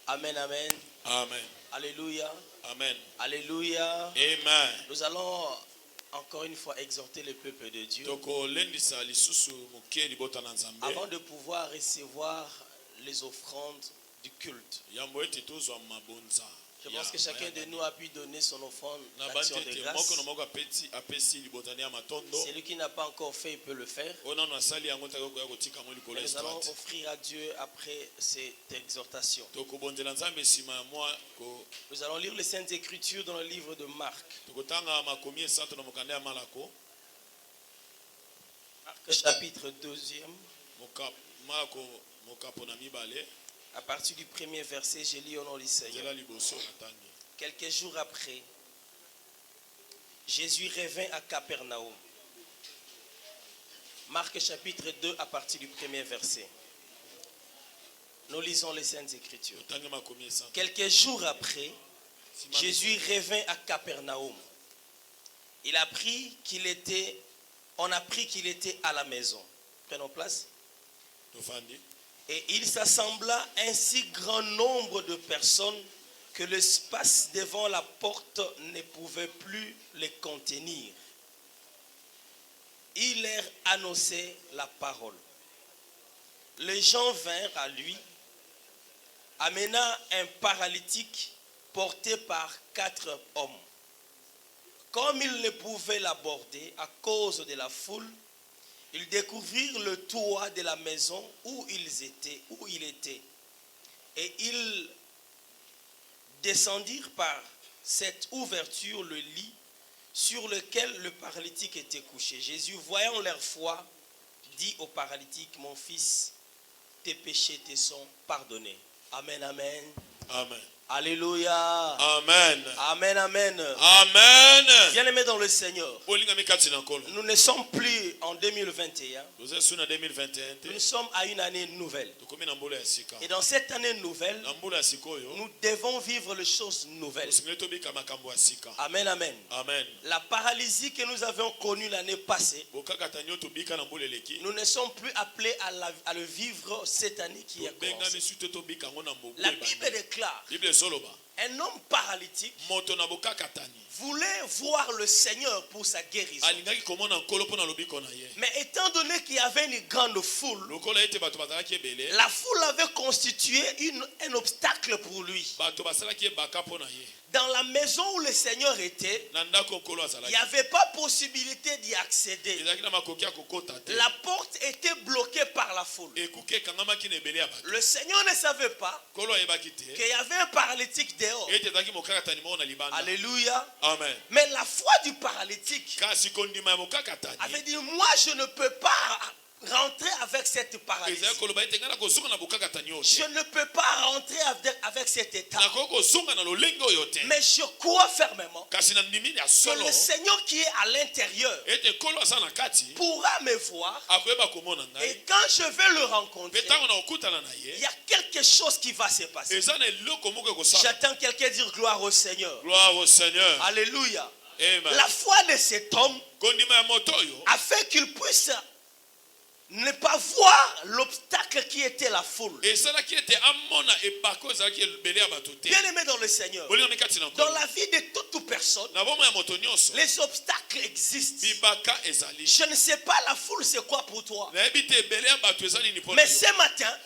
Amen, amen. Amen. Alléluia. Amen. Alléluia. Amen. Nous allons encore une fois exhorter le peuple de Dieu avant de pouvoir recevoir les offrandes du culte. Je pense que chacun de nous a pu donner son offrande d'action de grâce. Celui qui n'a pas encore fait, il peut le faire. Et nous allons offrir à Dieu après cette exhortation. Nous allons lire les Saintes Écritures dans le livre de Marc. Marc chapitre 2. À partir du premier verset, je lis au nom du Seigneur. Quelques jours après, Jésus revint à Capernaum. Marc chapitre 2 à partir du premier verset. Nous lisons les Saintes Écritures. Quelques jours après, Jésus revint à Capernaum. On a appris qu'il était à la maison. Prenons place. Et il s'assembla un si grand nombre de personnes que l'espace devant la porte ne pouvait plus les contenir. Il leur annonçait la parole. Les gens vinrent à lui, amena un paralytique porté par 4 hommes. Comme ils ne pouvaient l'aborder à cause de la foule, ils découvrirent le toit de la maison où il était. Et ils descendirent par cette ouverture le lit sur lequel le paralytique était couché. Jésus, voyant leur foi, dit au paralytique, mon fils, tes péchés te sont pardonnés. Amen, amen. Amen. Alléluia. Amen. Amen, amen. Amen. Bien-aimés dans le Seigneur, nous ne sommes plus en 2021. Nous sommes à une année nouvelle. Et dans cette année nouvelle, nous devons vivre les choses nouvelles. Amen, amen. Amen. La paralysie que nous avions connue l'année passée, nous ne sommes plus appelés à le vivre cette année qui est commencée. La Bible déclare, un homme paralytique voulait voir le Seigneur pour sa guérison. Mais étant donné qu'il y avait une grande foule, la foule avait constitué un obstacle pour lui. Dans la maison où le Seigneur était, il n'y avait pas possibilité d'y accéder. La porte était bloquée par la foule. Le Seigneur ne savait pas qu'il y avait un paralytique dehors. Alléluia. Amen. Mais la foi du paralytique avait dit, moi je ne peux pas rentrer avec cette paralysie. Je ne peux pas rentrer avec cet état. Mais je crois fermement que le Seigneur qui est à l'intérieur pourra me voir. Et quand je vais le rencontrer, il y a quelque chose qui va se passer. J'attends quelqu'un dire gloire au Seigneur. Gloire au Seigneur. Alléluia. Amen. La foi de cet homme a fait qu'il puisse ne pas voir l'obstacle qui était la foule. Bien aimé dans le Seigneur, dans la vie de toute personne, les obstacles existent. Je ne sais pas la foule c'est quoi pour toi, mais ce matin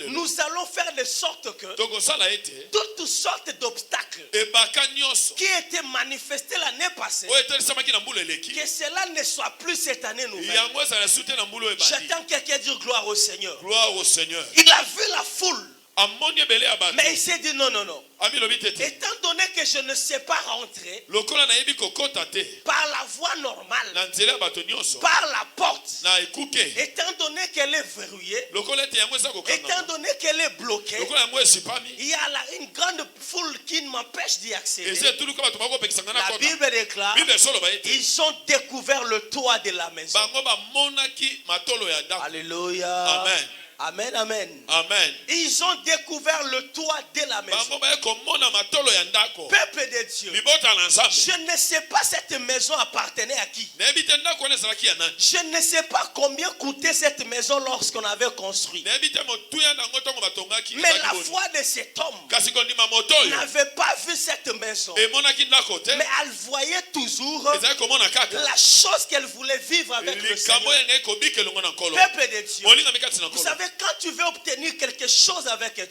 nous allons faire de sorte que toutes sortes d'obstacles qui étaient manifestés l'année passée, que cela ne soit plus cette année nouvelle. J'attends quelqu'un dire gloire au Seigneur. Gloire au Seigneur. Il a vu la foule, mais il s'est dit non. Étant donné que je ne sais pas rentrer par la voie normale, par la porte, étant donné qu'elle est verrouillée, étant donné qu'elle est bloquée, il y a là une grande foule qui m'empêche d'y accéder. La Bible déclare, ils ont découvert le toit de la maison. Alléluia. Amen. Amen, amen. Amen. Ils ont découvert le toit de la maison. Peuple de Dieu. Je ne sais pas cette maison appartenait à qui. Je ne sais pas combien coûtait cette maison lorsqu'on avait construit. Mais la foi de cet homme n'avait pas vu cette maison. Mais elle voyait toujours la chose qu'elle voulait vivre avec le Seigneur. Peuple de Dieu. Vous savez, quand tu veux obtenir quelque chose avec Dieu,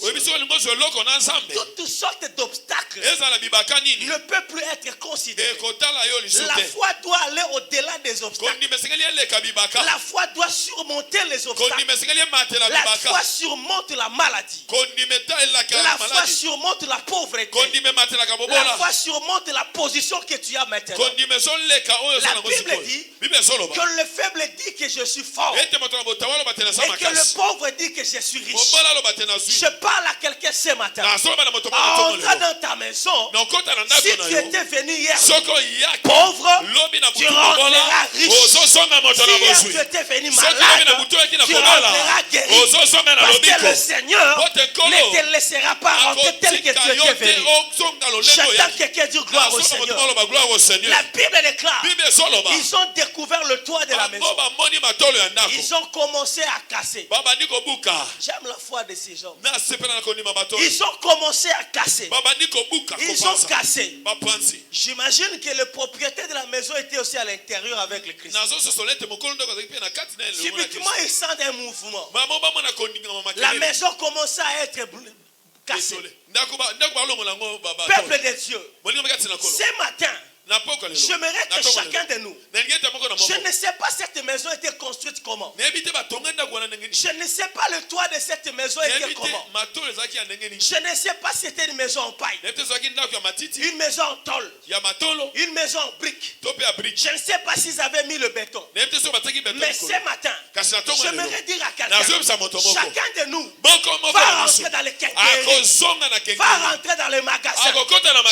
toutes sortes d'obstacles ne peuvent plus être considérés. La foi doit aller au-delà des obstacles. La foi doit surmonter les obstacles. La foi surmonte la maladie. La foi surmonte la pauvreté. La foi surmonte la position que tu as maintenant. La Bible dit que le faible dit que je suis fort et que le pauvre dit que je suis riche. Je parle à quelqu'un ce matin. En entrant dans ta maison, si tu étais venu hier pauvre, tu rentreras riche. Si hier tu étais venu malade, tu rentreras guéri. Parce que le Seigneur ne te laissera pas rentrer tel que tu étais venu. J'entends quelqu'un dire gloire au Seigneur. La Bible déclare, ils ont découvert le toit de la maison. Ils ont commencé à casser. J'aime la foi de ces gens. Ils ont commencé à casser. Ils ont cassé. J'imagine que le propriétaire de la maison était aussi à l'intérieur avec le Christ. Subitement, ils sentent un mouvement. La maison commence à être cassée. Peuple de Dieu, ce matin, j'aimerais que chacun de nous, je ne sais pas cette maison était construite comment. Je ne sais pas le toit de cette maison était comment. Je ne sais pas si c'était une maison en paille, une maison en tôle, une maison en brique. Je ne sais pas s'ils avaient mis le béton. Mais ce matin, j'aimerais dire à quelqu'un, chacun de nous va rentrer dans les quincailleries, va rentrer dans les magasins,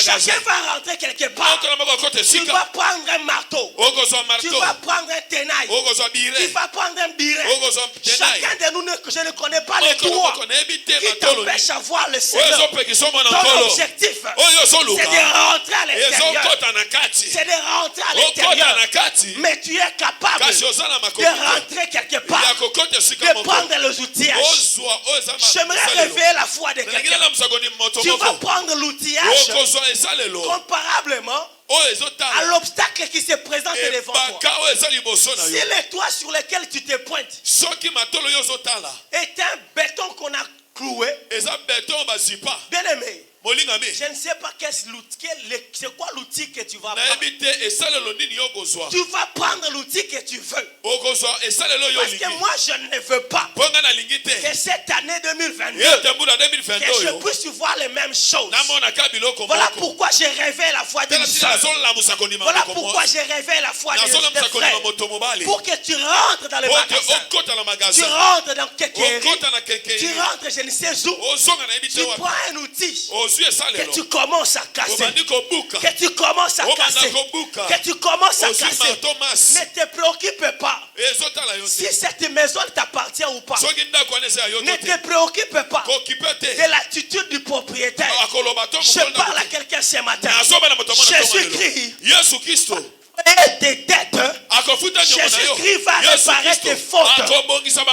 chacun va rentrer quelque part. Tu vas prendre un marteau, tu vas prendre un tenaille, tu vas prendre un biret. Chacun de nous, je ne connais pas les toits qui t'empêchent à voir le Seigneur. Ton objectif, c'est de rentrer à l'intérieur. C'est de rentrer à l'intérieur. Mais tu es capable de rentrer quelque part, de prendre les outillages. J'aimerais réveiller la foi de quelqu'un. Tu vas prendre l'outillage comparablement à l'obstacle qui se présente devant toi. Si le toit sur lequel tu te pointes est un béton qu'on a cloué, bien aimé, je ne sais pas c'est quoi l'outil que tu vas prendre. Tu vas prendre l'outil que tu veux. Parce que moi je ne veux pas que cette année 2022 que je puisse voir les mêmes choses. Voilà pourquoi j'ai réveillé la foi d'une sœur. Voilà pourquoi j'ai réveillé la foi d'un frère. Pour que tu rentres dans le magasin, tu rentres dans Kékéri, tu rentres je ne sais où, tu prends un outil que tu commences à casser, que tu commences à casser, que tu commences à casser. Ne te préoccupe pas si cette maison t'appartient ou pas. Ne te préoccupe pas de l'attitude du propriétaire. Je parle à quelqu'un ce matin. Jésus-Christ tes dettes, Jésus-Christ va réparer tes fautes.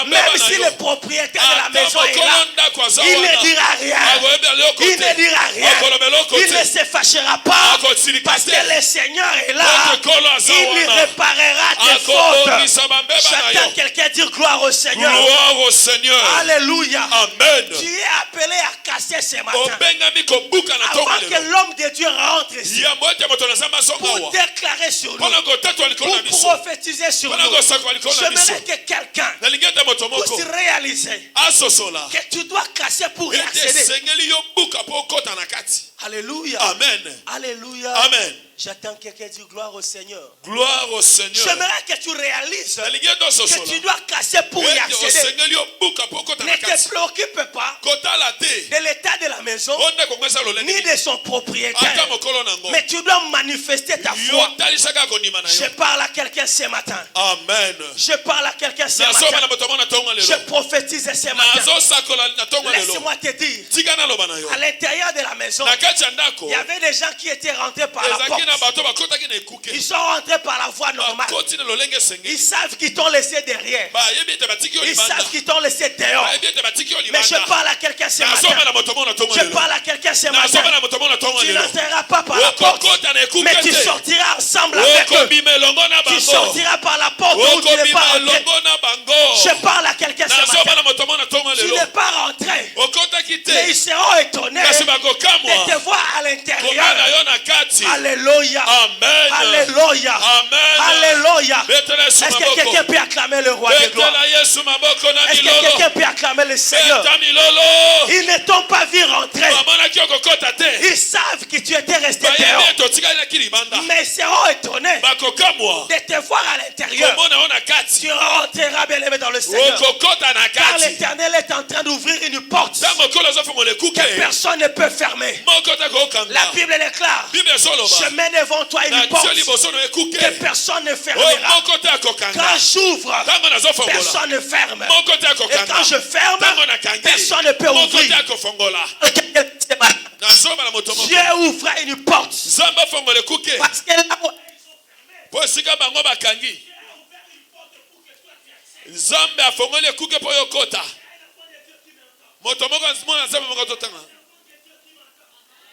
Même si le propriétaire de la maison est là, il ne dira rien. Il ne dira rien. Il ne se fâchera pas parce que le Seigneur est là. Il lui réparera tes fautes. J'entends quelqu'un dire gloire au Seigneur. Gloire au Seigneur. Alléluia. Amen. Tu es appelé à casser ce matin. Avant que l'homme de Dieu rentre ici pour déclarer sur nous, pour prophétiser sur nous. J'aimerais que quelqu'un puisse réaliser que tu dois casser pour y accéder. Alléluia. Amen. Alléluia. Amen. J'attends quelqu'un dire gloire au Seigneur. Gloire au Seigneur. J'aimerais que tu réalises que tu dois casser pour y accéder. Ne te préoccupe pas de l'état de la maison ni de son propriétaire. Mais tu dois manifester ta foi. Je parle à quelqu'un ce matin. Amen. Je parle à quelqu'un ce matin. Je prophétise ce matin. Laisse-moi te dire, à l'intérieur de la maison, il y avait des gens qui étaient rentrés par la porte. Ils sont rentrés par la voie normale. Ils savent qu'ils t'ont laissé derrière. Ils savent qu'ils t'ont laissé dehors. Mais je parle à quelqu'un ce matin. Je parle à quelqu'un ce matin. Tu n'entreras pas par la porte, mais tu sortiras ensemble avec eux. Tu sortiras par la porte où tu n'es pas rentré. Je parle à quelqu'un ce matin. Tu n'es pas rentré, mais ils seront étonnés de te voir à l'intérieur. Alléluia. Amen. Alléluia. Amen. Alléluia. Est-ce que quelqu'un peut acclamer le roi de gloire? Est-ce que quelqu'un peut acclamer le Seigneur? Ils ne t'ont pas vu rentrer. Ils savent que tu étais resté dehors. Mais ils seront étonnés de te voir à l'intérieur. Tu rentreras bien aimé dans le Seigneur. Car l'Éternel est en train d'ouvrir une porte que personne ne peut fermer. La Bible est claire. Je mets devant toi une porte que personne ne fermera. Quand j'ouvre, personne ne ferme. Et quand je ferme, personne ne peut ouvrir. Dieu ouvre une porte. Parce que là où Nzambe afongoli ekuke po yokota. Moto moko mona nzambe moko totanga.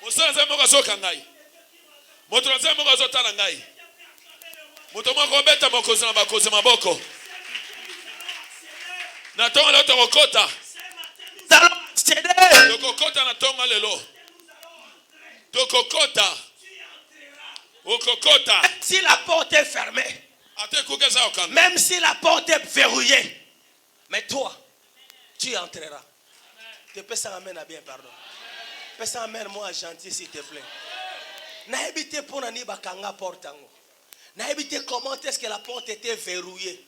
Mosala nzambe moko azoka ngai. Moto nzambe moko azotala ngai. Moto moko beta mokozi na bakozi maboko. Na tonga lelo tokokota. Tokokota na tonga lelo. Tokokota. Okokota. Si la porte est fermée, même si la porte est verrouillée, mais toi, tu entreras. Tu peux s'en amener à bien, pardon. Tu peux s'en amener moi gentil, s'il te plaît. N'a évité pour n'ani bakanga porte. N'a évité comment est-ce que la porte était verrouillée.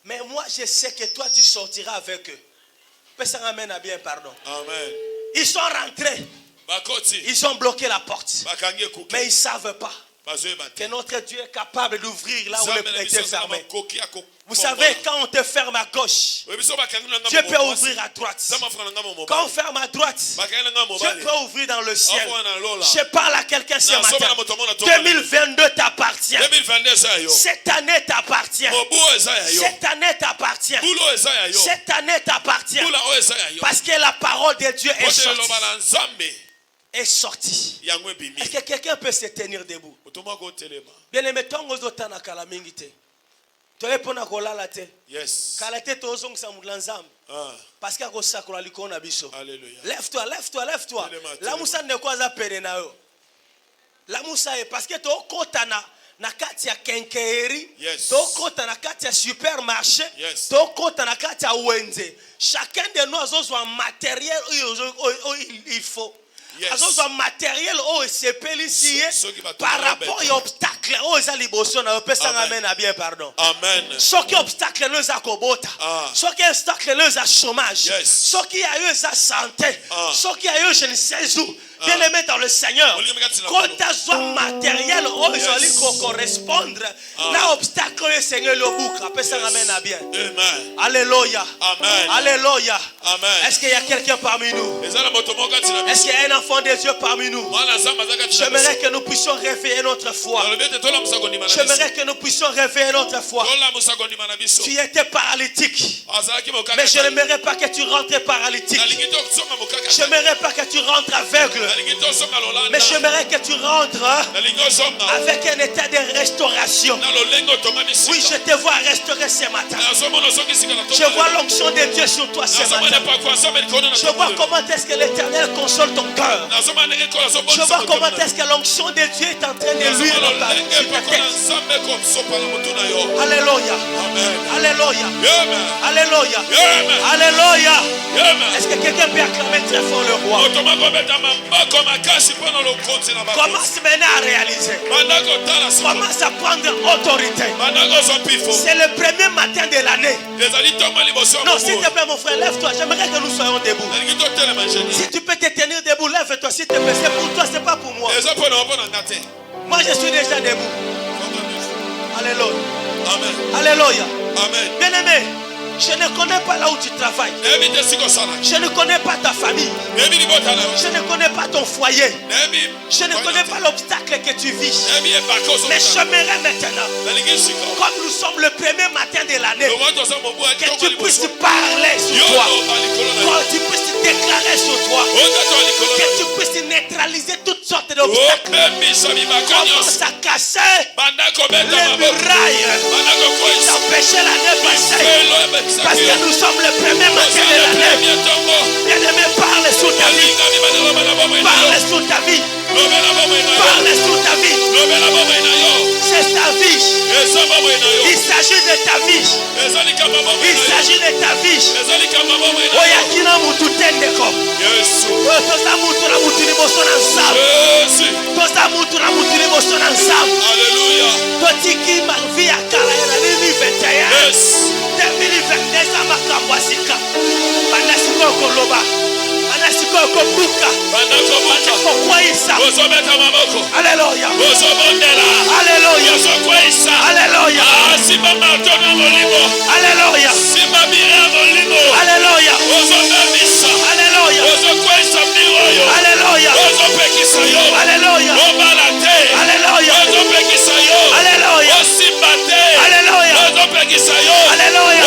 Mais moi, je sais que toi, tu sortiras avec eux. Tu peux s'en amener à bien, pardon. Amen. Ils sont rentrés. Ils ont bloqué la porte. Mais ils ne savent pas que notre Dieu est capable d'ouvrir là où le porte était fermé. Vous savez, quand on te ferme à gauche, Dieu peut ouvrir à droite. Quand on ferme à droite, Dieu peut ouvrir dans le ciel. Je parle à quelqu'un ce matin. 2022 t'appartient. Cette année t'appartient. Cette année t'appartient. Cette année t'appartient. Parce que la parole de Dieu est sortie. Est-ce que quelqu'un peut se tenir debout? Bien aimé, tant que vous avez kala mingite. Tu es pour nakolala te. Yes. Kala te tozong sa mulanzam. Parce que kosakola likona biso. Alléluia. Lève-toi, lève-toi, lève-toi. La musa ne kwaza pene na yo. La musa est parce que to kota na kati ya kenkeri. Yes. To kota na kati ya supermarché. Yes. To kota na kati ya wenze. Chacun de nous a un matériel il faut. Yes. Un matériel par rapport à l'obstacle. Amen. Bien, pardon. Amen. Ce qui obstacle nous a kobota. Ce qui obstacle nous a chômage. Ce qui a eu sa santé. Ce qui a eu je ne sais où. Bien aimé dans le Seigneur. Quand tu as un matériel qui correspondre à l'obstacle le Seigneur le boucle. Amen. Bien. Alléluia. Amen. Alléluia. Amen. Est-ce qu'il y a quelqu'un parmi nous? Est-ce qu'il y a un enfant de Dieu parmi nous? J'aimerais que nous puissions réveiller notre foi. J'aimerais que nous puissions réveiller notre foi. Tu étais paralytique. Mais je n'aimerais pas que tu rentres paralytique. Je n'aimerais pas que tu rentres aveugle. Mais j'aimerais que tu rentres avec un état de restauration. Oui, je te vois restaurer ce matin. Je vois l'onction de Dieu sur toi ce matin. Je vois comment est-ce que l'Éternel console ton cœur. Je vois comment est-ce que l'onction de Dieu est en train de luire sur ta tête. Alléluia. Alléluia. Alléluia. Alléluia. Est-ce que quelqu'un peut acclamer très fort le roi? Commence maintenant à réaliser. Commence à prendre autorité. C'est le premier matin de l'année. Non, s'il te plaît, mon frère, lève-toi. J'aimerais que nous soyons debout. Si tu peux te tenir debout, lève-toi. S'il te plaît, c'est pour toi, c'est pas pour moi. Moi, je suis déjà debout. Alléluia. Amen. Alléluia. Amen. Bien-aimé, je ne connais pas là où tu travailles. Je ne connais pas ta famille. Je ne connais pas ton foyer. Je ne connais pas l'obstacle que tu vis. Mais j'aimerais maintenant, comme nous sommes le premier matin de l'année, que tu puisses parler sur toi. Que tu puisses déclarer sur toi. Que tu puisses neutraliser toutes sortes d'obstacles. Commence à casser les murailles. T'empêcher l'année passée. Parce que nous sommes le premier matin de l'année. Bien-aimé, parle sur ta vie. Parle sur ta vie. Parle sur ta vie. C'est ta vie. Il s'agit de ta vie. Il s'agit de ta vie. Oyakina mutu tendeko. Toza mutu na mutu liboso na nzambe. Toza mutu na mutu liboso na nzambe. Alléluia. Totiki ma vie ya kala ya 2021. 2022 za makambo asika. Banda siko koloba. Banda siko kobuka. Banda kokwaisa. Alléluia. Alléluia. Alléluia. Alléluia. Alléluia. Alléluia. Alléluia. Alléluia. Alléluia. Alléluia.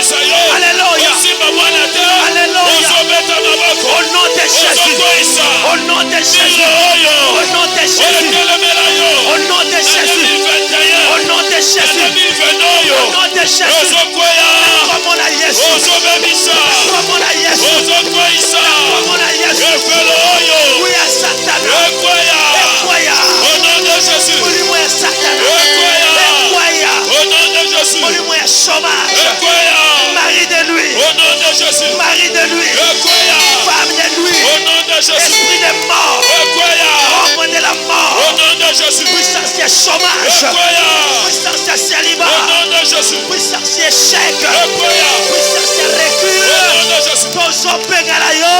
Alléluia. Alléluia. Au nom de Jésus. Au nom de Jésus. Au nom de Jésus. Au nom de Jésus. Au nom de Jésus. Au nom de Jésus. Comme on a Jésus. Comme on a Jésus. Comme on a Jésus. Oui, à Satan. Au nom de Jésus. Oui, à Satan. Au nom de Jésus. Oui, à chômage. Mari de nuit. Au nom de Jésus. Mari de nuit. Femme de nuit. Au nom de Jésus. Esprit de mort. Homme de la mort. Au nom de Jésus. Puissance de chômage. Puissance de célibat. Au nom de Jésus. Puissance d'échec. Puissance de recul. Au nom de Jésus. Tozo pengalayo.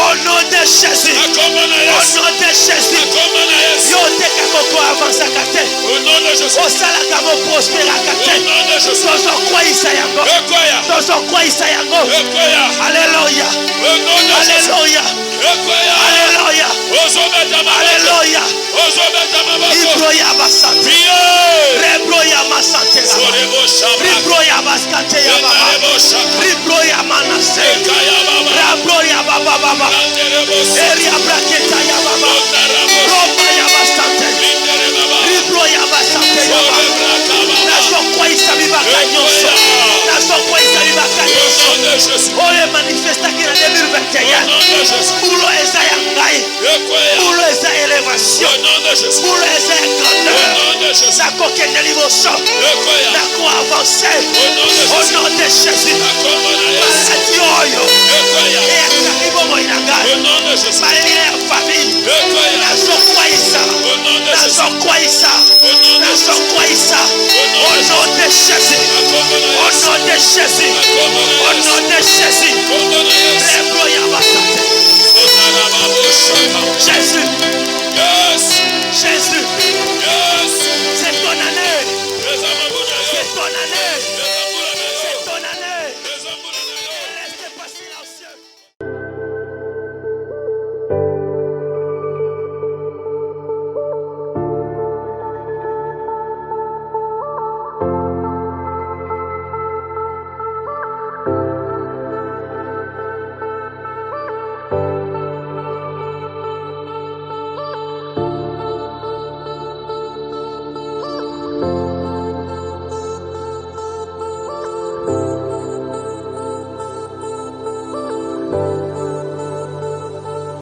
Au nom de Jésus. Au nom de Jésus. Yo teka koko avanza kate. Au nom de Jésus. Osala kamo prospera kate. Au nom de Jésus. Tozo kwa isa yango. Tozo kwa isa yango. Alléluia. Alléluia. Alléluia. Alléluia. Ibroya basante. Rebroya masante. Ribroya baskate ya baba. Ribroya manase. Rabroya baba baba. Eria braketa ya baba. Roma ya basante. Ribroya basante ya baba. Nazo kwa isa bibaka nyonso. Nazo kwa isa bibaka nyonso. Oye manifesta kina 2021. Bulo eza ya ngai. Bulo eza elevation. Bulo eza ya grandeur. Nako kende liboso. Nako avance. Au nom de Jésus. Maladi oyo. Eyakaki bomoi na ngai. Malili ya famille. Nazokwaisa. Nazokwaisa. Nazokwaisa. Au nom de Jésus. Au nom de Jésus. Au nom de Jésus. Jésus.